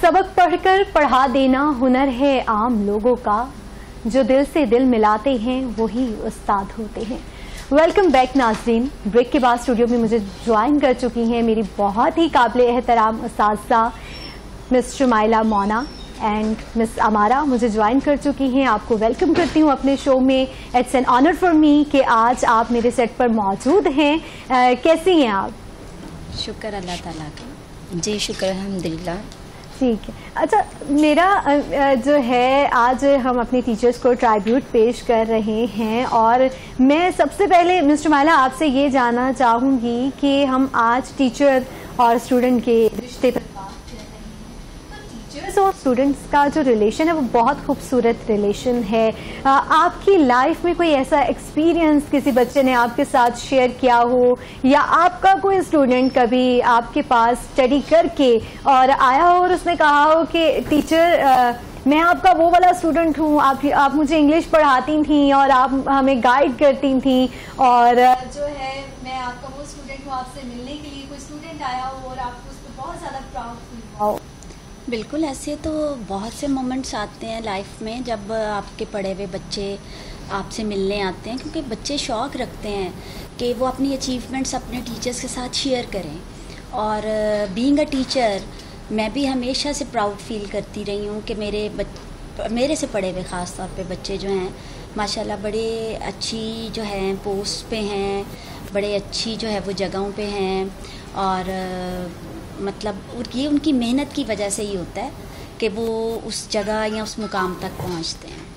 सबक पढ़कर पढ़ा देना हुनर है आम लोगों का, जो दिल से दिल मिलाते हैं वही उस्ताद होते हैं। वेलकम बैक नाज़रीन। ब्रेक के बाद स्टूडियो में मुझे ज्वाइन कर चुकी हैं मेरी बहुत ही काबिल एहतराम उस्ताज़ा miss Shumaila Mona and miss Amara मुझे ज्वाइन कर चुकी हैं। आपको वेलकम करती हूँ अपने शो में। It's an honour for me कि आज आप मेरे सेट पर मौजूद हैं। कैसी हैं आप? शुक्र अल्लाह ताला का। जी शुक्र अल्हम्दुलिल्लाह। ठीक है। अच्छा, मेरा जो है आज हम अपने टीचर्स को ट्राइब्यूट पेश कर रहे हैं और मैं सबसे पहले मिस्टर माला आपसे ये जानना चाहूँगी कि हम आज टीचर और स्टूडेंट के रिश्ते पर टीचर्स और स्टूडेंट्स का जो रिलेशन है वो बहुत खूबसूरत रिलेशन है। आपकी लाइफ में कोई ऐसा एक्सपीरियंस किसी बच्चे ने आपके साथ शेयर किया हो या आपका कोई स्टूडेंट कभी आपके पास स्टडी करके और आया हो और उसने कहा हो कि टीचर मैं आपका वो वाला स्टूडेंट हूँ, आप मुझे इंग्लिश पढ़ाती थी और आप हमें गाइड करती थी और जो है मैं आपका वो स्टूडेंट हूँ, आपसे मिलने के लिए कोई स्टूडेंट आया हो और आपको उस पर बहुत ज़्यादा प्राउड फील हो? बिल्कुल, ऐसे तो बहुत से मोमेंट्स आते हैं लाइफ में जब आपके पढ़े हुए बच्चे आपसे मिलने आते हैं, क्योंकि बच्चे शौक़ रखते हैं कि वो अपनी अचीवमेंट्स अपने टीचर्स के साथ शेयर करें। और बीइंग अ टीचर मैं भी हमेशा से प्राउड फील करती रही हूँ कि मेरे से पढ़े हुए ख़ास तौर पे बच्चे जो हैं माशाल्लाह बड़े अच्छी जो हैं पोस्ट पे हैं, बड़े अच्छी जो है वो जगहों पे हैं और मतलब ये उनकी मेहनत की वजह से ही होता है कि वो उस जगह या उस मुकाम तक पहुंचते हैं।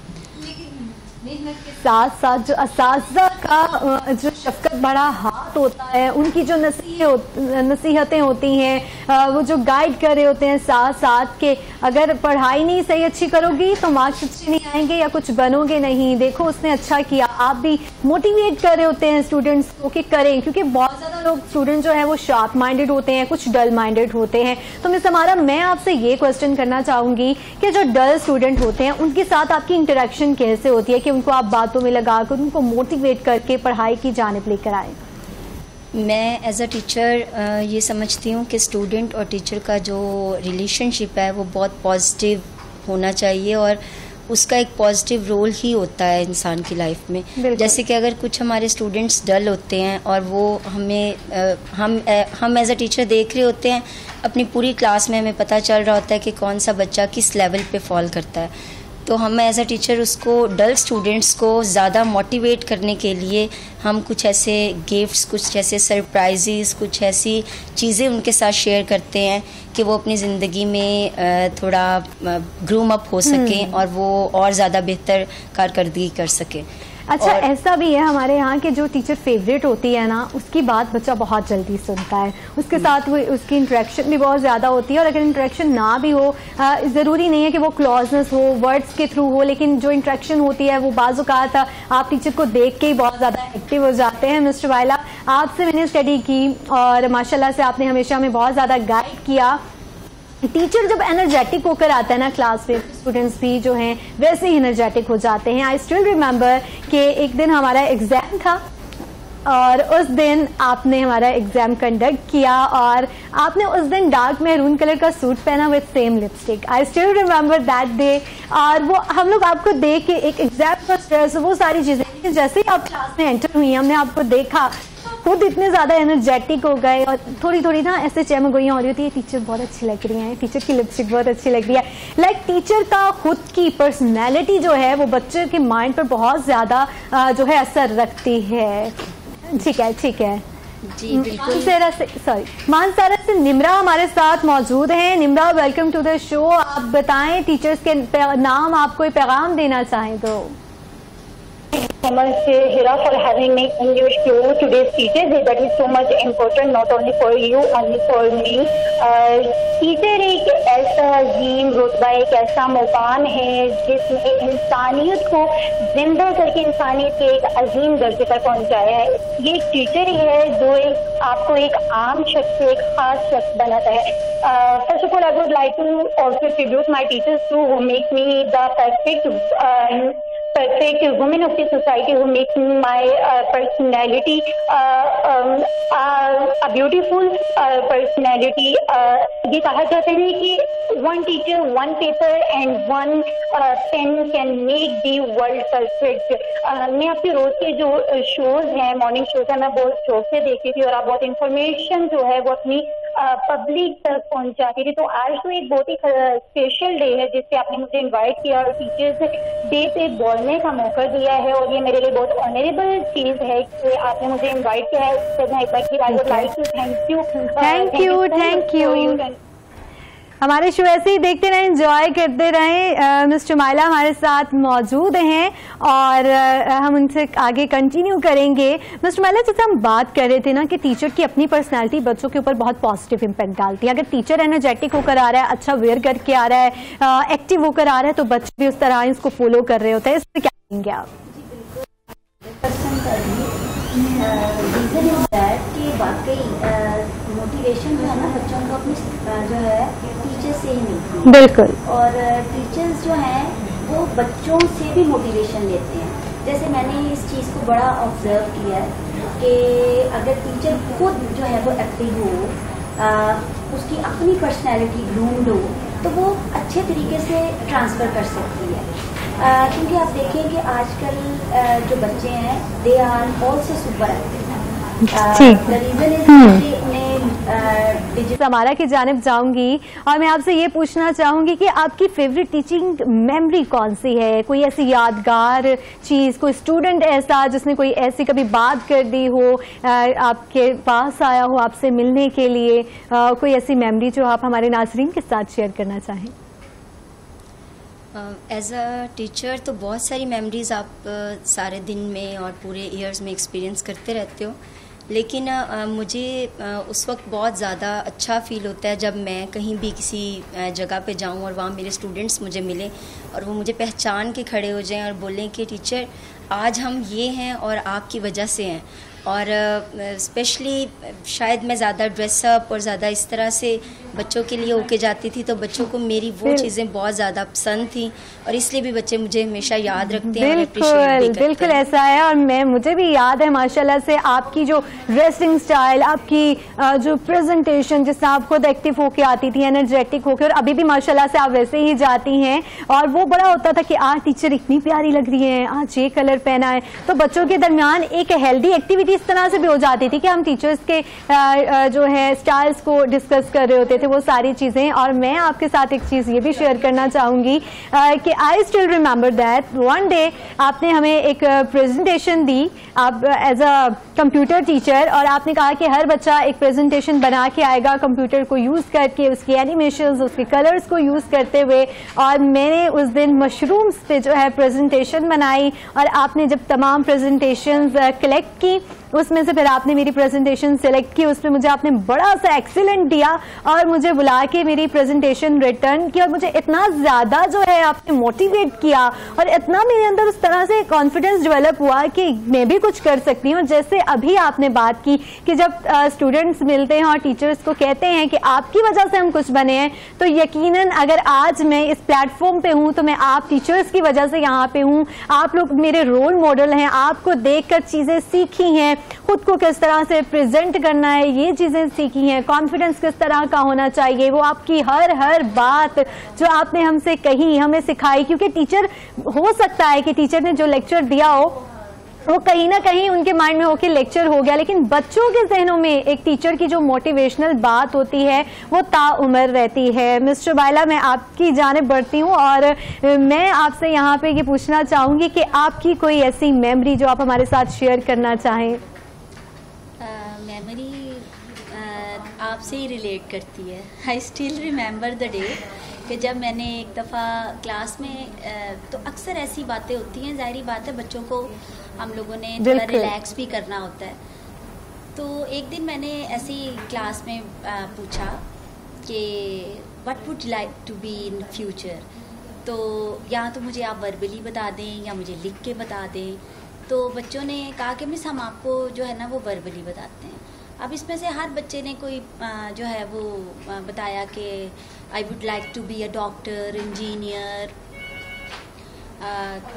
मेहनत के साथ साथ जो असातिज़ा का जो शफ़क़त भरा हाथ होता है, उनकी जो नसीहतें होती हैं, वो जो गाइड कर रहे होते हैं साथ साथ के अगर पढ़ाई नहीं सही अच्छी करोगी तो मार्क्स अच्छे नहीं आएंगे या कुछ बनोगे नहीं, देखो उसने अच्छा किया। आप भी मोटिवेट कर रहे होते हैं स्टूडेंट्स को कि करें, क्योंकि बहुत ज़्यादा लोग स्टूडेंट जो है वो शार्प माइंडेड होते हैं, कुछ डल माइंडेड होते हैं। तो मिस हमारा मैं आपसे ये क्वेश्चन करना चाहूँगी कि जो डल स्टूडेंट होते हैं उनके साथ आपकी इंटरेक्शन कैसे होती है कि उनको आप बातों में लगाकर उनको मोटिवेट करके पढ़ाई की जानिब लेकर आए? मैं एज अ टीचर ये समझती हूँ कि स्टूडेंट और टीचर का जो रिलेशनशिप है वो बहुत पॉजिटिव होना चाहिए और उसका एक पॉजिटिव रोल ही होता है इंसान की लाइफ में। जैसे कि अगर कुछ हमारे स्टूडेंट्स डल होते हैं और वो हम एज अ टीचर देख रहे होते हैं, अपनी पूरी क्लास में हमें पता चल रहा होता है कि कौन सा बच्चा किस लेवल पे फॉल करता है, तो हम एज अ टीचर उसको डल स्टूडेंट्स को ज़्यादा मोटिवेट करने के लिए हम कुछ ऐसे गिफ्ट्स, कुछ ऐसे सरप्राइजेस, कुछ ऐसी चीज़ें उनके साथ शेयर करते हैं कि वो अपनी ज़िंदगी में थोड़ा ग्रूम अप हो सकें और वो और ज़्यादा बेहतर कारकर्दगी कर सकें। अच्छा, ऐसा भी है हमारे यहाँ के जो टीचर फेवरेट होती है ना, उसकी बात बच्चा बहुत जल्दी सुनता है, उसके साथ वो उसकी इंटरेक्शन भी बहुत ज़्यादा होती है। और अगर इंटरेक्शन ना भी हो, ज़रूरी नहीं है कि वो क्लोजनेस हो, वर्ड्स के थ्रू हो, लेकिन जो इंटरेक्शन होती है वो बाज़-औक़ात आप टीचर को देख के ही बहुत ज़्यादा एक्टिव हो जाते हैं। मिस्टर वाइला, आपसे मैंने स्टडी की और माशाल्लाह से आपने हमेशा हमें बहुत ज़्यादा गाइड किया। टीचर जब एनर्जेटिक होकर आता है ना क्लास में, स्टूडेंट्स भी जो हैं वैसे ही एनर्जेटिक हो जाते हैं। आई स्टिल रिमेंबर कि एक दिन हमारा एग्ज़ाम था और उस दिन आपने हमारा एग्ज़ाम कंडक्ट किया और आपने उस दिन डार्क मैरून कलर का सूट पहना with same lipstick. I still remember that day. और वो हम लोग आपको देख के एक एग्ज़ाम का स्ट्रेस, वो सारी चीज़ें, जैसे ही आप क्लास में एंटर हुई हमने आपको देखा, खुद इतने ज़्यादा एनर्जेटिक हो गए और थोड़ी थोड़ी ना ऐसे चमगोइयाँ हो रही होती है, टीचर बहुत अच्छी लग रही हैं, टीचर की लिपस्टिक बहुत अच्छी लग रही है। लाइक टीचर का खुद की पर्सनैलिटी जो है वो बच्चे के माइंड पर बहुत ज़्यादा जो है असर रखती है। ठीक है, ठीक है जी बिल्कुल। मानसरा से निम्रा हमारे साथ मौजूद हैं। Nimra, welcome to the show. आप बताएं टीचर्स के नाम, आप कोई पैगाम देना चाहें तो? So much, Hira, for having me in your show. Today's teachers Day, that is so much important, not only for you, only for me. Teacher एक ऐसा अजीम रुतबा, एक ऐसा मुकाम है जिसमें इंसानियत को जिंदा करके इंसानियत के एक अजीम दर्जे पर पहुंचाया है। ये एक टीचर ही है जो आपको एक आम शख्स से एक खास शख्स बनाता है। First of all, I would like to also tribute my teachers too, who make me the perfect perfect woman of the society who makes my personality a beautiful personality. ये कहा जाता है कि one teacher, one paper and one pen can make the world perfect. मैं आपके रोज के जो shows हैं, मॉर्निंग शोज है, मैं बहुत शौक से देखती थी और आप बहुत इंफॉर्मेशन जो है वो अपनी पब्लिक तक पहुंचाती थी। तो आज तो एक बहुत ही स्पेशल डे है जिससे आपने मुझे इनवाइट किया और टीचर्स डे पे बोलने का मौका दिया है और ये मेरे लिए बहुत ऑनरेबल चीज है कि आपने मुझे इनवाइट किया है। उसके मैं एक बार फिर I would like to thank you. हमारे शो ऐसे ही देखते रहें, एंजॉय करते रहें। मिस चुमाइला हमारे साथ मौजूद हैं और हम उनसे आगे कंटिन्यू करेंगे। मिस चुमाइला, जैसे हम बात कर रहे थे ना कि टीचर की अपनी पर्सनालिटी बच्चों के ऊपर बहुत पॉजिटिव इम्पैक्ट डालती है। अगर टीचर एनर्जेटिक होकर आ रहा है, अच्छा वेयर करके आ रहा है, एक्टिव होकर आ रहा है, तो बच्चे भी उस तरह इसको फॉलो कर रहे होते हैं। इस पर क्या कहेंगे आप? मोटिवेशन जो है ना बच्चों को अपनी जो है टीचर से ही मिलती है। बिल्कुल। और टीचर्स जो हैं वो बच्चों से भी मोटिवेशन लेते हैं। जैसे मैंने इस चीज़ को बड़ा ऑब्जर्व किया है कि अगर टीचर खुद जो है वो एक्टिव हो, उसकी अपनी पर्सनैलिटी ढूंढ हो, तो वो अच्छे तरीके से ट्रांसफ़र कर सकती है। क्योंकि आप देखिए कि आजकल जो बच्चे हैं they are also super active. Samara की जानिब जाऊंगी और मैं आपसे ये पूछना चाहूंगी कि आपकी फेवरेट टीचिंग मेमोरी कौन सी है? कोई ऐसी यादगार चीज, कोई स्टूडेंट ऐसा जिसने कोई ऐसी कभी बात कर दी हो, आपके पास आया हो आपसे मिलने के लिए, कोई ऐसी मेमोरी जो आप हमारे नाज़रीन के साथ शेयर करना चाहें? एज अ टीचर तो बहुत सारी मेमोरीज आप सारे दिन में और पूरे ईयर्स में एक्सपीरियंस करते रहते हो, लेकिन मुझे उस वक्त बहुत ज़्यादा अच्छा फील होता है जब मैं कहीं भी किसी जगह पे जाऊं और वहाँ मेरे स्टूडेंट्स मुझे मिलें और वो मुझे पहचान के खड़े हो जाएं और बोलें कि टीचर आज हम ये हैं और आपकी वजह से हैं। और स्पेशली शायद मैं ज़्यादा ड्रेसअप और ज़्यादा इस तरह से बच्चों के लिए होके जाती थी, तो बच्चों को मेरी वो चीज़ें बहुत ज़्यादा पसंद थी और इसलिए भी बच्चे मुझे हमेशा याद रखते हैं। बिल्कुल ऐसा है। और मुझे भी याद है माशाल्लाह से आपकी जो ड्रेसिंग स्टाइल, आपकी जो प्रेजेंटेशन, जिससे आप खुद एक्टिव होके आती थी, एनर्जेटिक होके, और अभी भी माशाल्लाह से आप वैसे ही जाती हैं। और वो बड़ा होता था कि आज टीचर इतनी प्यारी लग रही है, आज ये कलर पहना है। तो बच्चों के दरमियान एक हेल्दी एक्टिविटी इस तरह से भी हो जाती थी कि हम टीचर्स के जो है स्टाइल्स को डिस्कस कर रहे होते थे, वो सारी चीजें। और मैं आपके साथ एक चीज ये भी शेयर करना चाहूंगी कि I still remember that one day आपने हमें एक प्रेजेंटेशन दी, आप एज अ कंप्यूटर टीचर, और आपने कहा कि हर बच्चा एक प्रेजेंटेशन बना के आएगा कंप्यूटर को यूज करके, उसकी एनिमेशंस, उसके कलर्स को यूज करते हुए। और मैंने उस दिन मशरूम्स पे जो है प्रेजेंटेशन बनाई और आपने जब तमाम प्रेजेंटेशंस कलेक्ट की, उसमें से फिर आपने मेरी प्रेजेंटेशन सिलेक्ट की, उसमें मुझे आपने बड़ा सा एक्सीलेंट दिया और मुझे बुला के मेरी प्रेजेंटेशन रिटर्न की। और मुझे इतना ज्यादा जो है आपने मोटिवेट किया और इतना मेरे अंदर उस तरह से कॉन्फिडेंस डेवलप हुआ कि मैं भी कुछ कर सकती हूँ। जैसे अभी आपने बात की कि जब स्टूडेंट्स मिलते हैं और टीचर्स को कहते हैं कि आपकी वजह से हम कुछ बने हैं, तो यकीनन अगर आज मैं इस प्लेटफॉर्म पे हूँ तो मैं आप टीचर्स की वजह से यहाँ पे हूँ। आप लोग मेरे रोल मॉडल हैं, आपको देखकर चीजें सीखी हैं, खुद को किस तरह से प्रेजेंट करना है ये चीजें सीखी हैं, कॉन्फिडेंस किस तरह का होना चाहिए, वो आपकी हर बात जो आपने हमसे कही, हमें सिखाई। क्योंकि टीचर, हो सकता है कि टीचर ने जो लेक्चर दिया हो वो कहीं ना कहीं उनके माइंड में होके लेक्चर हो गया, लेकिन बच्चों के जहनों में एक टीचर की जो मोटिवेशनल बात होती है वो ताउम्र रहती है। मिस चुमाइला, मैं आपकी जानिब बढ़ती हूँ और मैं आपसे यहाँ पे ये पूछना चाहूंगी कि आपकी कोई ऐसी मेमोरी जो आप हमारे साथ शेयर करना चाहें। मेमोरी आपसे ही रिलेट करती है। I still remember the day कि जब मैंने एक दफ़ा क्लास में, तो अक्सर ऐसी बातें होती हैं, जाहिर बात है बच्चों को हम लोगों ने थोड़ा रिलैक्स भी करना होता है। तो एक दिन मैंने ऐसी क्लास में पूछा कि what would like to be in future. तो या तो मुझे आप वर्बली बता दें या मुझे लिख के बता दें। तो बच्चों ने कहा कि मिस हम आपको जो है ना वो वर्बली बताते हैं। अब इसमें से हर बच्चे ने कोई जो है वो बताया कि I would like to be a doctor, engineer,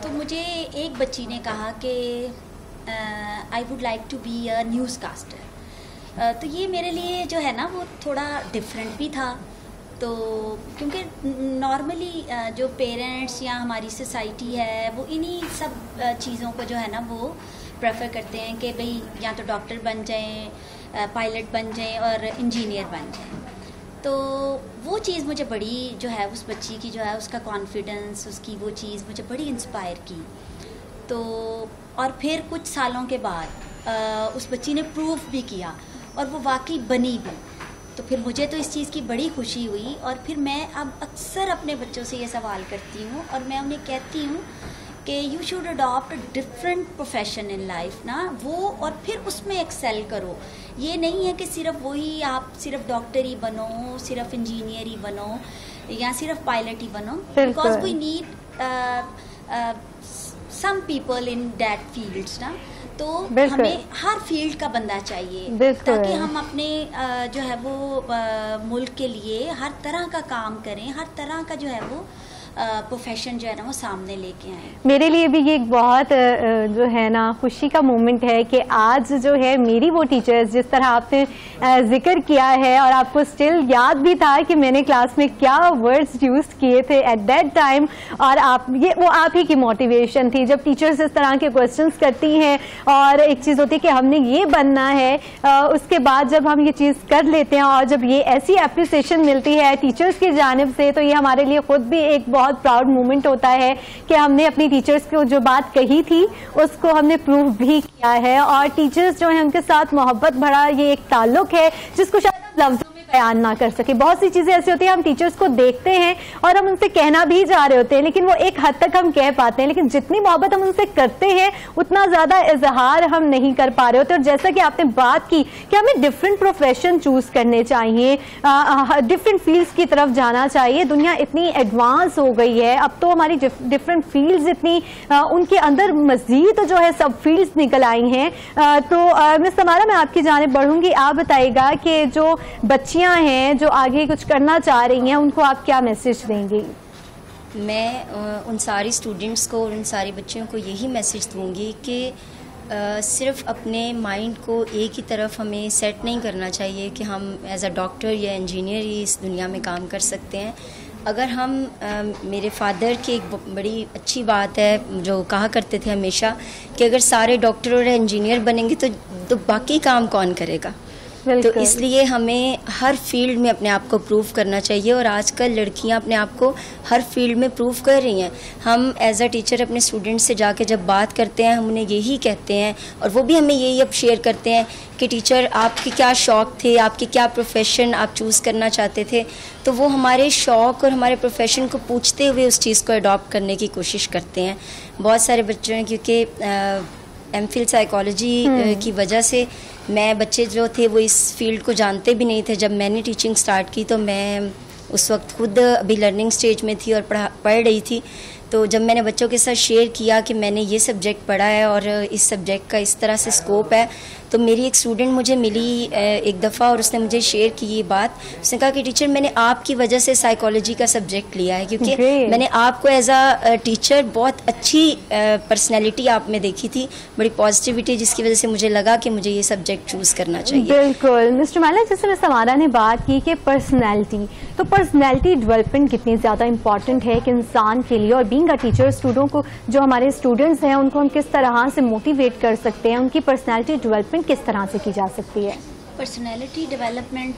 तो मुझे एक बच्ची ने कहा कि I would like to be a newscaster. तो ये मेरे लिए जो है ना वो थोड़ा डिफरेंट भी था। तो क्योंकि नॉर्मली जो पेरेंट्स या हमारी सोसाइटी है वो इन्हीं सब चीज़ों को जो है ना वो प्रेफर करते हैं कि भाई या तो डॉक्टर बन जाएं, पायलट बन जाएं और इंजीनियर बन जाएं। तो वो चीज़ मुझे बड़ी जो है उस बच्ची की जो है उसका कॉन्फिडेंस, उसकी वो चीज़ मुझे बड़ी इंस्पायर की। तो और फिर कुछ सालों के बाद उस बच्ची ने प्रूफ भी किया और वो वाकई बनी भी। तो फिर मुझे तो इस चीज़ की बड़ी खुशी हुई और फिर मैं अब अक्सर अपने बच्चों से ये सवाल करती हूँ और मैं उन्हें कहती हूँ कि you should adopt a different profession in life ना, वो और फिर उसमें एक्सेल करो। ये नहीं है कि सिर्फ वही आप सिर्फ डॉक्टर ही बनो, सिर्फ इंजीनियर ही बनो या सिर्फ पायलट ही बनो, because we need some people in that fields ना। तो हमें हर फील्ड का बंदा चाहिए ताकि हम अपने जो है वो मुल्क के लिए हर तरह का काम करें, हर तरह का जो है वो प्रोफेशन जो है ना वो सामने लेके आए। मेरे लिए भी ये एक बहुत जो है ना खुशी का मोमेंट है कि आज जो है मेरी वो टीचर्स, जिस तरह आपने जिक्र किया है और आपको स्टिल याद भी था कि मैंने क्लास में क्या वर्ड्स यूज किए थे एट दैट टाइम, और आप ये वो आप ही की मोटिवेशन थी। जब टीचर्स इस तरह के क्वेश्चंस करती हैं और एक चीज़ होती है कि हमने ये बनना है, उसके बाद जब हम ये चीज़ कर लेते हैं और जब ये ऐसी एप्रिसिएशन मिलती है टीचर्स की जानिब से, तो ये हमारे लिए खुद भी एक बहुत प्राउड मोमेंट होता है कि हमने अपनी टीचर्स को जो बात कही थी उसको हमने प्रूव भी किया है। और टीचर्स जो है उनके साथ मोहब्बत भरा ये एक ताल्लुक है जिसको शायद हम लफ्जों में बयान ना कर सके। बहुत सी चीजें ऐसी होती हैं हम टीचर्स को देखते हैं और हम उनसे कहना भी जा रहे होते हैं, लेकिन वो एक हद तक हम कह पाते हैं, लेकिन जितनी मोहब्बत हम उनसे करते हैं उतना ज्यादा इजहार हम नहीं कर पा रहे होते। और जैसा कि आपने बात की कि हमें डिफरेंट प्रोफेशन चूज करने चाहिए, डिफरेंट फील्ड्स की तरफ जाना चाहिए। दुनिया इतनी एडवांस हो गई है, अब तो हमारी डिफरेंट फील्ड्स इतनी उनके अंदर मजीद जो है सब फील्ड्स निकल आई हैं। तो मिस समारा, मैं आपकी जानिब बढ़ूंगी। आप बताइएगा कि जो बच्चियां हैं जो आगे कुछ करना चाह रही हैं उनको आप क्या मैसेज देंगी? मैं उन सारी स्टूडेंट्स को और उन सारी बच्चियों को यही मैसेज दूंगी कि सिर्फ अपने माइंड को एक ही तरफ हमें सेट नहीं करना चाहिए कि हम एज अ डॉक्टर या इंजीनियर ही इस दुनिया में काम कर सकते हैं। अगर हम मेरे फादर की एक बड़ी अच्छी बात है जो कहा करते थे हमेशा कि अगर सारे डॉक्टर और इंजीनियर बनेंगे तो बाकी काम कौन करेगा। तो इसलिए हमें हर फील्ड में अपने आप को प्रूव करना चाहिए और आजकल लड़कियां अपने आप को हर फील्ड में प्रूव कर रही हैं। हम एज अ टीचर अपने स्टूडेंट्स से जाके जब बात करते हैं हम उन्हें यही कहते हैं और वो भी हमें यही अब शेयर करते हैं कि टीचर आपके क्या शौक़ थे, आपके क्या प्रोफेशन आप चूज़ करना चाहते थे। तो वो हमारे शौक़ और हमारे प्रोफेशन को पूछते हुए उस चीज़ को अडॉप्ट करने की कोशिश करते हैं। बहुत सारे बच्चों ने, क्योंकि एमफिल साइकोलॉजी की वजह से मैं बच्चे जो थे वो इस फील्ड को जानते भी नहीं थे। जब मैंने टीचिंग स्टार्ट की तो मैं उस वक्त खुद अभी लर्निंग स्टेज में थी और पढ़ रही थी। तो जब मैंने बच्चों के साथ शेयर किया कि मैंने ये सब्जेक्ट पढ़ा है और इस सब्जेक्ट का इस तरह से स्कोप है, तो मेरी एक स्टूडेंट मुझे मिली एक दफ़ा और उसने मुझे शेयर की ये बात। उसने कहा कि टीचर मैंने आपकी वजह से साइकोलॉजी का सब्जेक्ट लिया है, क्योंकि मैंने आपको एज अ टीचर बहुत अच्छी पर्सनैलिटी आप में देखी थी, बड़ी पॉजिटिविटी, जिसकी वजह से मुझे लगा कि मुझे ये सब्जेक्ट चूज़ करना चाहिए। बिल्कुल मिस्टर माला, जैसे मिस समारा ने बात की कि पर्सनैलिटी, तो पर्सनैलिटी डेवलपमेंट कितनी ज़्यादा इंपॉर्टेंट है कि इंसान के लिए, और बीइंग अ टीचर स्टूडेंट को, जो हमारे स्टूडेंट्स हैं उनको हम किस तरह से मोटिवेट कर सकते हैं, उनकी पर्सनैलिटी डेवलपमेंट किस तरह से की जा सकती है? पर्सनैलिटी डेवलपमेंट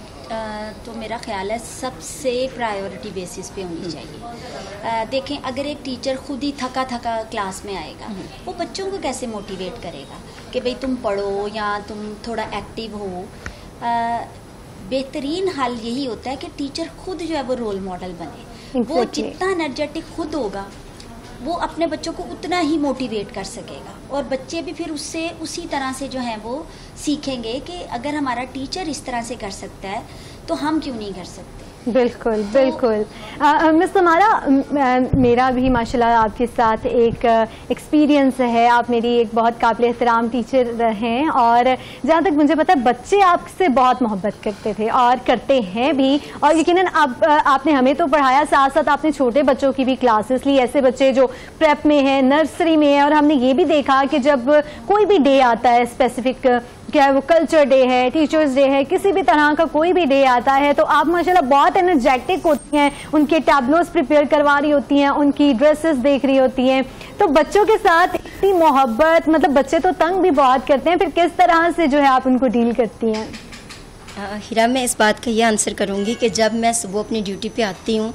तो मेरा ख्याल है सबसे प्रायोरिटी बेसिस पे होनी चाहिए। देखें, अगर एक टीचर खुद ही थका थका क्लास में आएगा, वो बच्चों को कैसे मोटिवेट करेगा कि भाई तुम पढ़ो या तुम थोड़ा एक्टिव हो। बेहतरीन हल यही होता है कि टीचर खुद जो है वो रोल मॉडल बने। वो जितना एनर्जेटिक खुद होगा वो अपने बच्चों को उतना ही मोटिवेट कर सकेगा और बच्चे भी फिर उससे उसी तरह से जो है वो सीखेंगे कि अगर हमारा टीचर इस तरह से कर सकता है तो हम क्यों नहीं कर सकते। बिल्कुल बिल्कुल। मिस तमारा, मेरा भी माशाल्लाह आपके साथ एक एक्सपीरियंस है। आप मेरी एक बहुत काबिल एहतराम टीचर हैं और जहाँ तक मुझे पता है बच्चे आपसे बहुत मोहब्बत करते थे और करते हैं भी। और यकीनन आपने हमें तो पढ़ाया, साथ साथ आपने छोटे बच्चों की भी क्लासेस ली, ऐसे बच्चे जो प्रेप में हैं, नर्सरी में है। और हमने ये भी देखा कि जब कोई भी डे आता है स्पेसिफिक, क्या वो कल्चर डे है, टीचर्स डे है, किसी भी तरह का कोई भी डे आता है तो आप माशाल्लाह बहुत एनर्जेटिक होती हैं, उनके टैबलोस प्रिपेयर करवा रही होती हैं, उनकी ड्रेसेस देख रही होती हैं। तो बच्चों के साथ इतनी मोहब्बत, मतलब बच्चे तो तंग भी बहुत करते हैं, फिर किस तरह से जो है आप उनको डील करती हैं? हीरा, मैं इस बात का ये आंसर करूँगी कि जब मैं सुबह अपनी ड्यूटी पे आती हूँ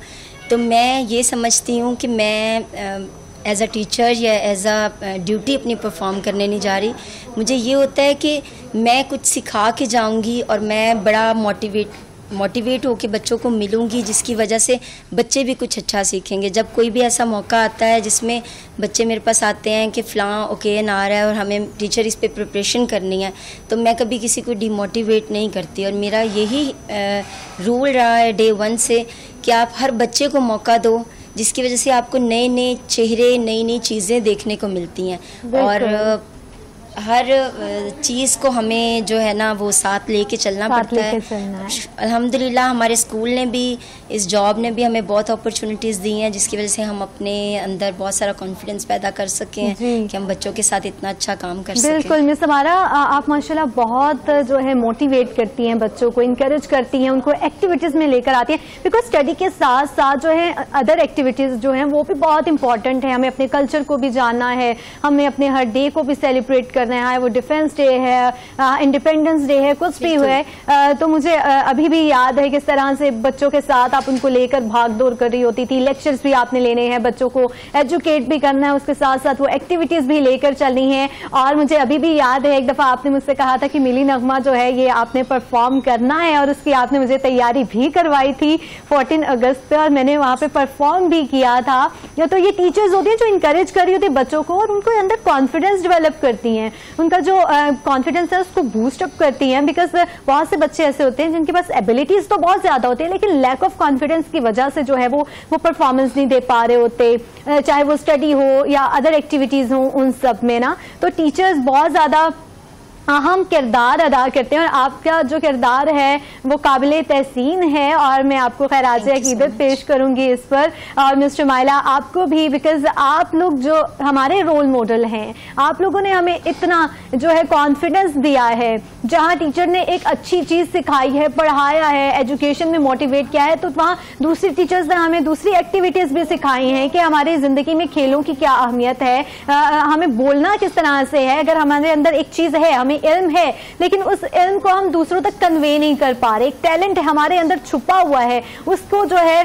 तो मैं ये समझती हूँ कि मैं एज अ टीचर या एज अ ड्यूटी अपनी परफॉर्म करने नहीं जा रही। मुझे ये होता है कि मैं कुछ सिखा के जाऊंगी और मैं बड़ा मोटिवेट होकर बच्चों को मिलूंगी, जिसकी वजह से बच्चे भी कुछ अच्छा सीखेंगे। जब कोई भी ऐसा मौका आता है जिसमें बच्चे मेरे पास आते हैं कि फ़लाँ ओकेजन आ रहा है और हमें टीचर इस पे प्रिपरेशन करनी है, तो मैं कभी किसी को डिमोटिवेट नहीं करती। और मेरा यही रूल रहा है डे 1 से कि आप हर बच्चे को मौका दो, जिसकी वजह से आपको नए नए चेहरे, नई नई चीज़ें देखने को मिलती हैं। और हर चीज़ को हमें जो है ना वो साथ लेके चलना पड़ता है। अल्हम्दुलिल्लाह हमारे स्कूल ने भी, इस जॉब ने भी हमें बहुत अपॉर्चुनिटीज़ दी हैं, जिसकी वजह से हम अपने अंदर बहुत सारा कॉन्फिडेंस पैदा कर सके हैं कि हम बच्चों के साथ इतना अच्छा काम कर सकें। बिल्कुल मिस हमारा, आप माशाल्लाह बहुत जो है मोटिवेट करती हैं बच्चों को, इंकरेज करती हैं, उनको एक्टिविटीज़ में लेकर आती हैं। बिकॉज स्टडी के साथ साथ जो है अदर एक्टिविटीज़ जो हैं वो भी बहुत इंपॉर्टेंट है। हमें अपने कल्चर को भी जानना है, हमें अपने हर डे को भी सेलिब्रेट करना है, वो डिफेंस डे है, इंडिपेंडेंस डे है, कुछ भी हुए। तो मुझे अभी भी याद है किस तरह से बच्चों के साथ आप उनको लेकर भाग दौड़ कर रही होती थी। लेक्चर्स भी आपने लेने हैं, बच्चों को एजुकेट भी करना है, उसके साथ साथ वो एक्टिविटीज भी लेकर चलनी है। और मुझे अभी भी याद है एक दफा आपने मुझसे कहा था कि मिली नगमा जो है ये आपने परफॉर्म करना है, और उसकी आपने मुझे तैयारी भी करवाई थी 14 अगस्त पे, और मैंने वहां पे परफॉर्म भी किया था। तो ये टीचर्स होती हैं जो इंकरेज कर रही होती है बच्चों को और उनको अंदर कॉन्फिडेंस डेवलप करती हैं, उनका जो कॉन्फिडेंस है उसको बूस्ट अप करती हैं। बिकॉज बहुत से बच्चे ऐसे होते हैं जिनके पास एबिलिटीज तो बहुत ज्यादा होती है, लेकिन लैक ऑफ कॉन्फिडेंस की वजह से जो है वो परफॉर्मेंस नहीं दे पा रहे होते, चाहे वो स्टडी हो या अदर एक्टिविटीज हो, उन सब में ना तो टीचर्स बहुत ज्यादा अहम किरदार अदा करते हैं। और आपका जो किरदार है वो काबिले तहसीन है, और मैं आपको खैराज अकीदत पेश करूंगी इस पर। और मिस्टर माइला आपको भी, बिकॉज आप लोग जो हमारे रोल मॉडल हैं, आप लोगों ने हमें इतना जो है कॉन्फिडेंस दिया है। जहां टीचर ने एक अच्छी चीज सिखाई है, पढ़ाया है, एजुकेशन में मोटिवेट किया है, तो वहाँ दूसरी टीचर्स ने हमें दूसरी एक्टिविटीज भी सिखाई हैं कि हमारी जिंदगी में खेलों की क्या अहमियत है, हमें बोलना किस तरह से है। अगर हमारे अंदर एक चीज है, हमें इल्म है, लेकिन उस इल्म को हम दूसरों तक कन्वे नहीं कर पा रहे, एक टैलेंट हमारे अंदर छुपा हुआ है, उसको जो है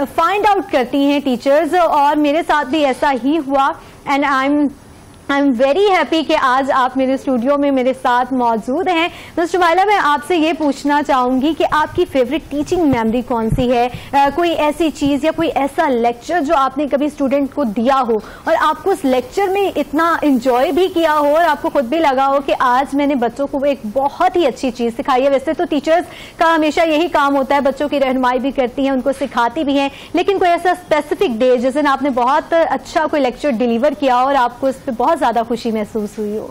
फाइंड आउट करती हैं टीचर्स। और मेरे साथ भी ऐसा ही हुआ, and I am very happy कि आज आप मेरे स्टूडियो में मेरे साथ मौजूद हैं। मिस्टर माइला, मैं आपसे ये पूछना चाहूंगी कि आपकी फेवरेट टीचिंग मेमोरी कौन सी है? कोई ऐसी चीज या कोई ऐसा लेक्चर जो आपने कभी स्टूडेंट को दिया हो और आपको उस लेक्चर में इतना एंजॉय भी किया हो और आपको खुद भी लगा हो कि आज मैंने बच्चों को एक बहुत ही अच्छी चीज सिखाई है। वैसे तो टीचर्स का हमेशा यही काम होता है, बच्चों की रहनुमाई भी करती हैं, उनको सिखाती भी हैं, लेकिन कोई ऐसा स्पेसिफिक डे जिस दिन आपने बहुत अच्छा कोई लेक्चर डिलीवर किया और आपको इस पर बहुत ज़्यादा खुशी महसूस हुई हो?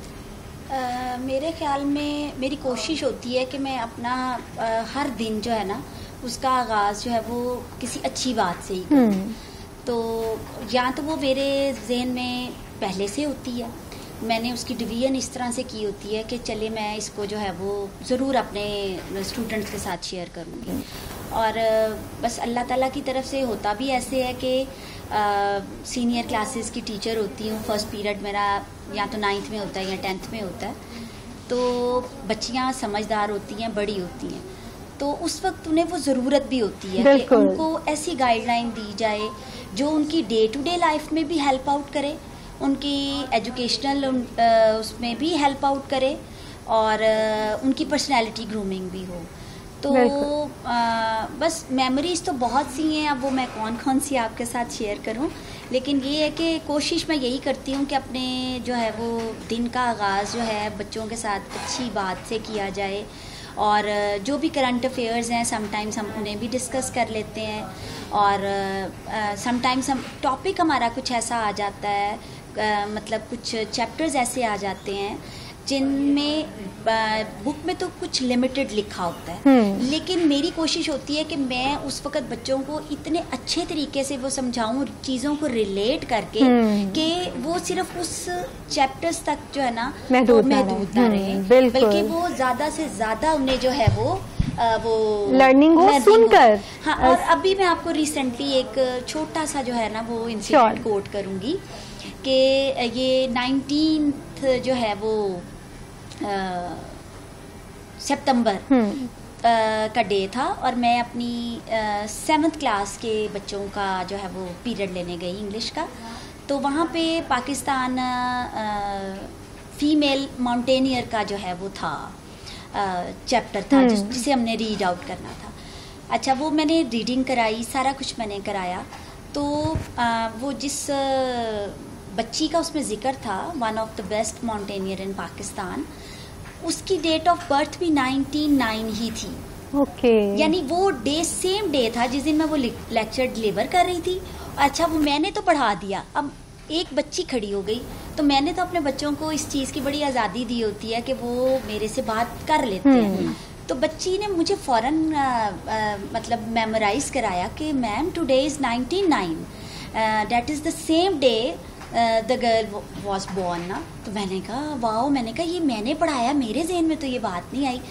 मेरे ख्याल में मेरी कोशिश होती है कि मैं अपना हर दिन जो है ना उसका आगाज़ जो है वो किसी अच्छी बात से ही करूं। तो या तो वो मेरे जहन में पहले से होती है, मैंने उसकी डिवीजन इस तरह से की होती है कि चले मैं इसको जो है वो ज़रूर अपने स्टूडेंट्स के साथ शेयर करूँगी। और बस अल्लाह ताला की तरफ से होता भी ऐसे है कि सीनियर क्लासेस की टीचर होती हूँ। फर्स्ट पीरियड मेरा या तो 9th में होता है या 10th में होता है, तो बच्चियाँ समझदार होती हैं, बड़ी होती हैं, तो उस वक्त उन्हें वो ज़रूरत भी होती है कि उनको ऐसी गाइडलाइन दी जाए जो उनकी डे टू डे लाइफ में भी हेल्प आउट करे, उनकी एजुकेशनल उसमें भी हेल्प आउट करे, और उनकी पर्सनैलिटी ग्रूमिंग भी हो। तो बस मेमोरीज तो बहुत सी हैं, अब वो मैं कौन कौन सी आपके साथ शेयर करूं, लेकिन ये है कि कोशिश मैं यही करती हूं कि अपने जो है वो दिन का आगाज़ जो है बच्चों के साथ अच्छी बात से किया जाए, और जो भी करंट अफेयर्स हैं समटाइम्स हम उन्हें भी डिस्कस कर लेते हैं, और समटाइम्स हम टॉपिक हमारा कुछ ऐसा आ जाता है, मतलब कुछ चैप्टर्स ऐसे आ जाते हैं जिनमें बुक में तो कुछ लिमिटेड लिखा होता है, लेकिन मेरी कोशिश होती है कि मैं उस वक्त बच्चों को इतने अच्छे तरीके से वो समझाऊं, चीज़ों को रिलेट करके कि वो सिर्फ उस चैप्टर्स तक जो है ना महदूद ना रहे, बल्कि वो ज़्यादा से ज़्यादा उन्हें जो है वो लर्निंग हो सुनकर। हाँ, और अभी मैं आपको रिसेंटली एक छोटा सा जो है ना वो इंसिडेंट कोट करूँगी कि ये 19th जो है वो सितंबर का डे था, और मैं अपनी 7th क्लास के बच्चों का जो है वो पीरियड लेने गई इंग्लिश का। तो वहाँ पे पाकिस्तान फीमेल माउंटेनियर का जो है वो था चैप्टर था जिसे हमने रीड आउट करना था। अच्छा, वो मैंने रीडिंग कराई, सारा कुछ मैंने कराया। तो वो जिस बच्ची का उसमें जिक्र था, one of the best mountaineer in Pakistan, उसकी डेट ऑफ बर्थ भी 1909 ही थी। यानी वो डे सेम डे था जिस दिन मैं वो लेक्चर डिलीवर कर रही थी। अच्छा, वो मैंने तो पढ़ा दिया, अब एक बच्ची खड़ी हो गई, तो मैंने तो अपने बच्चों को इस चीज़ की बड़ी आज़ादी दी होती है कि वो मेरे से बात कर लेते हैं। तो बच्ची ने मुझे फ़ौरन मतलब मेमोराइज कराया कि ma'am today is 1909, that is the same day the girl was born ना। तो मैंने कहा वाओ, मैंने कहा ये मैंने पढ़ाया, मेरे जहन में तो ये बात नहीं आई।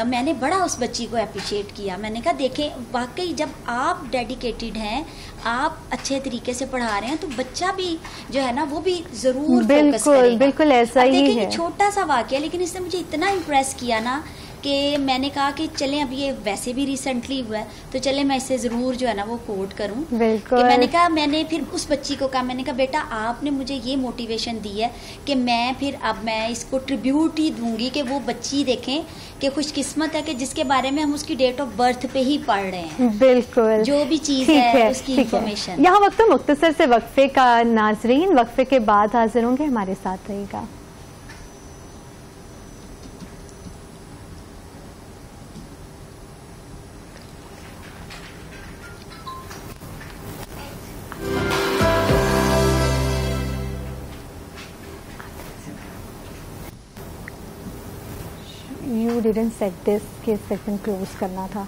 मैंने बड़ा उस बच्ची को अप्रिशिएट किया। मैंने कहा देखें, वाकई जब आप डेडिकेटेड हैं, आप अच्छे तरीके से पढ़ा रहे हैं, तो बच्चा भी जो है ना वो भी ज़रूर फोकस करेगा। बिल्कुल ऐसा ही है। छोटा सा वाकया, लेकिन इसने मुझे इतना इम्प्रेस किया ना कि मैंने कहा कि चलें, अब ये वैसे भी रिसेंटली हुआ है तो चलें मैं इसे ज़रूर जो है ना वो कोट करूं। कि मैंने कहा, मैंने फिर उस बच्ची को कहा, मैंने कहा बेटा आपने मुझे ये मोटिवेशन दी है कि मैं फिर अब मैं इसको ट्रिब्यूट ही दूंगी कि वो बच्ची देखें कि खुशकिस्मत है कि जिसके बारे में हम उसकी डेट ऑफ बर्थ पे ही पढ़ रहे हैं। बिल्कुल, जो भी चीज़ है उसकी इंफॉर्मेशन। यहाँ वक्त मुख्तसर से वक्फे का, नाजरीन वक्फे के बाद हाजिर होंगे, हमारे साथ रहेगा। You didn't set this के सेक्शन क्लोज करना था।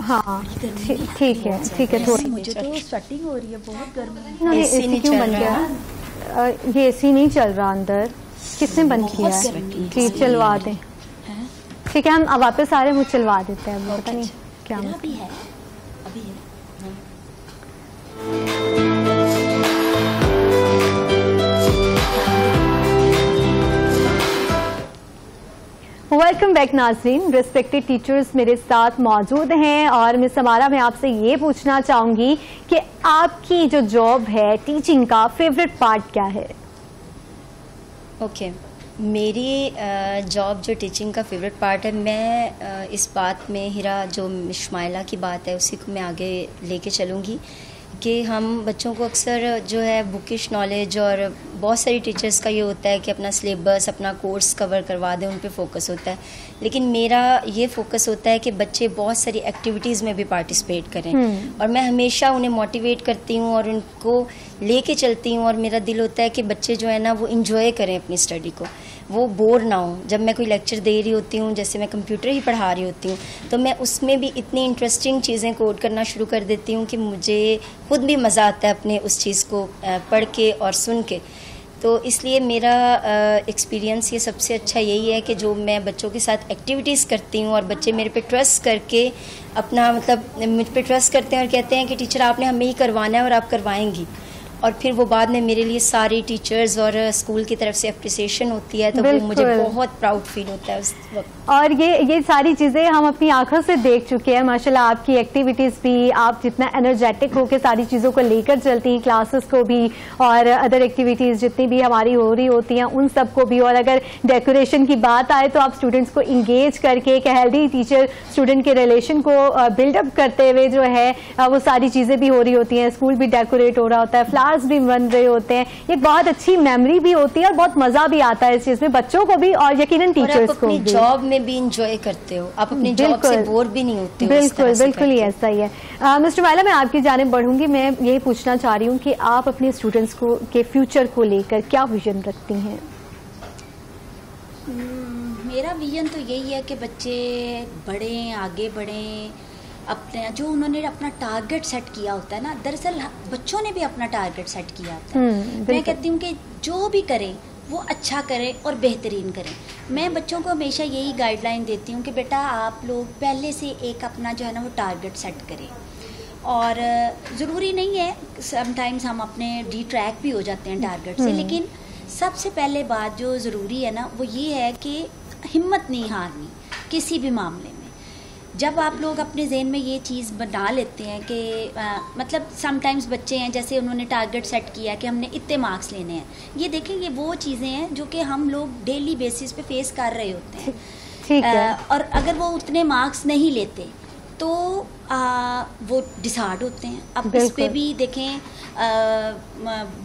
हाँ ठीक है थोड़ी मुझे तो स्वेटिंग हो रही है, बहुत गर्मी। एसी क्यों बन गया? ये एसी नहीं चल रहा अंदर, किसने बंद किया है? जी चलवा दें, ठीक है, हम अब वापस आ रहे हैं, वो चलवा देते हैं। पता नहीं क्या अभी है। वेलकम बैक नाज़रीन। रिस्पेक्टेड टीचर्स मेरे साथ मौजूद हैं और मिस समारा, मैं आपसे ये पूछना चाहूँगी कि आपकी जो जॉब है टीचिंग का, फेवरेट पार्ट क्या है? ओके, मेरी जॉब जो टीचिंग का फेवरेट पार्ट है, मैं इस बात में हिरा जो इस्माइला की बात है उसी को मैं आगे लेके चलूँगी कि हम बच्चों को अक्सर जो है बुकिश नॉलेज, और बहुत सारी टीचर्स का ये होता है कि अपना सिलेबस, अपना कोर्स कवर करवा दें, उन पे फोकस होता है। लेकिन मेरा ये फोकस होता है कि बच्चे बहुत सारी एक्टिविटीज़ में भी पार्टिसिपेट करें, और मैं हमेशा उन्हें मोटिवेट करती हूँ और उनको लेके चलती हूँ, और मेरा दिल होता है कि बच्चे जो है ना वो इंजॉय करें अपनी स्टडी को, वो बोर ना हो। जब मैं कोई लेक्चर दे रही होती हूँ, जैसे मैं कंप्यूटर ही पढ़ा रही होती हूँ, तो मैं उसमें भी इतनी इंटरेस्टिंग चीज़ें कोड करना शुरू कर देती हूँ कि मुझे खुद भी मज़ा आता है अपने उस चीज़ को पढ़ के और सुन के। तो इसलिए मेरा एक्सपीरियंस ये सबसे अच्छा यही है कि जो मैं बच्चों के साथ एक्टिविटीज़ करती हूँ और बच्चे मेरे पे ट्रस्ट करके अपना मतलब मुझ पे ट्रस्ट करते हैं और कहते हैं कि टीचर आपने हमें ही करवाना है और आप करवाएंगी, और फिर वो बाद में मेरे लिए सारे टीचर्स और स्कूल की तरफ से अप्रिसिएशन होती है, तो वो मुझे बहुत प्राउड फील होता है उस वक्त। और ये सारी चीज़ें हम अपनी आंखों से देख चुके हैं माशाल्लाह। आपकी एक्टिविटीज़ भी, आप जितना एनर्जेटिक होकर सारी चीज़ों को लेकर चलती हैं, क्लासेस को भी और अदर एक्टिविटीज़ जितनी भी हमारी हो रही होती हैं उन सब को भी। और अगर डेकोरेशन की बात आए तो आप स्टूडेंट्स को इंगेज करके एक हेल्दी टीचर स्टूडेंट के रिलेशन को बिल्डअप करते हुए जो है वो सारी चीज़ें भी हो रही होती हैं। स्कूल भी डेकोरेट हो रहा होता है, फ्लावर स्टार्स भी बन रहे होते हैं। ये बहुत अच्छी मेमोरी भी होती है और बहुत मजा भी आता है इस चीज में, बच्चों को भी और यकीनन टीचर्स को भी। जॉब में भी इंजॉय करते हो, आप अपनी जॉब से बोर भी नहीं होते हो। बिल्कुल बिल्कुल ही ऐसा ही है। मिस्टर माइला, मैं आपकी जानिब बढ़ूंगी। मैं यही पूछना चाह रही हूँ कि आप अपने स्टूडेंट्स को के फ्यूचर को लेकर क्या विजन रखती हैं? मेरा विजन तो यही है कि बच्चे बढ़ें, आगे बढ़ें, अपने जो उन्होंने अपना टारगेट सेट किया होता है ना, दरअसल बच्चों ने भी अपना टारगेट सेट किया होता है। मैं कहती हूँ कि जो भी करें वो अच्छा करें और बेहतरीन करें। मैं बच्चों को हमेशा यही गाइडलाइन देती हूँ कि बेटा आप लोग पहले से एक अपना जो है ना वो टारगेट सेट करें, और ज़रूरी नहीं है, समटाइम्स हम अपने डिट्रैक भी हो जाते हैं टारगेट से, लेकिन सबसे पहले बात जो ज़रूरी है ना वो ये है कि हिम्मत नहीं हारनी किसी भी मामले में। जब आप लोग अपने जहन में ये चीज़ बना लेते हैं कि मतलब समटाइम्स बच्चे हैं, जैसे उन्होंने टारगेट सेट किया कि हमने इतने मार्क्स लेने हैं, ये देखें ये वो चीज़ें हैं जो कि हम लोग डेली बेसिस पे फेस कर रहे होते हैं। ठीक है। और अगर वो उतने मार्क्स नहीं लेते तो वो डिसहार्ड होते हैं। अब इस पे भी देखें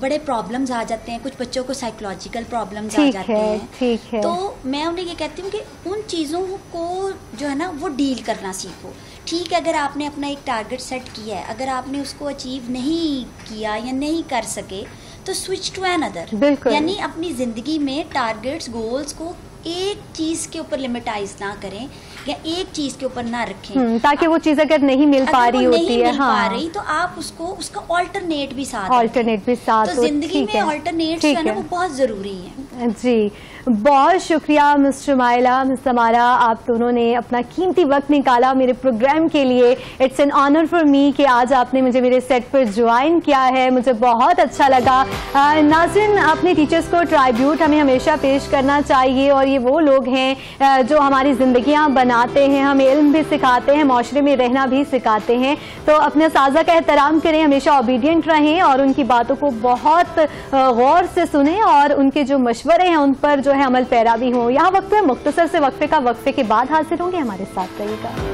बड़े प्रॉब्लम्स आ जाते हैं, कुछ बच्चों को साइकोलॉजिकल प्रॉब्लम्स आ जाते हैं। ठीक है। तो मैं उन्हें ये कहती हूँ कि उन चीज़ों को जो है ना वो डील करना सीखो। ठीक है, अगर आपने अपना एक टारगेट सेट किया है, अगर आपने उसको अचीव नहीं किया या नहीं कर सके तो स्विच टू अनदर, यानी अपनी ज़िंदगी में टारगेट्स गोल्स को एक चीज़ के ऊपर लिमिटाइज ना करें या एक चीज़ के ऊपर ना रखें, ताकि वो चीज़ अगर नहीं मिल पा रही होती है, पा रही तो आप उसको उसका ऑल्टरनेट भी साथ तो जिंदगी में ऑल्टरनेट्स जो है ना वो बहुत ज़रूरी है। जी, बहुत शुक्रिया मिस्टर माइला, मिस्टर मारा, आप दोनों ने अपना कीमती वक्त निकाला मेरे प्रोग्राम के लिए। It's an honour for me कि आज आपने मुझे मेरे सेट पर ज्वाइन किया है, मुझे बहुत अच्छा लगा। नाज़रीन, अपने टीचर्स को ट्राइब्यूट हमें हमेशा पेश करना चाहिए, और ये वो लोग हैं जो हमारी ज़िंदगियाँ बनाते हैं, हमें इल्म भी सिखाते हैं, माशरे में रहना भी सिखाते हैं। तो अपने साज़ा का एहतराम करें, हमेशा ओबीडियंट रहें और उनकी बातों को बहुत गौर से सुनें और उनके जो मशवरे हैं उन पर जो है अमल पैरा भी हो। यहाँ वक्त है मुख्तसर से वक्फे का, वक्फे के बाद हाजिर होंगे, हमारे साथ रहिएगा।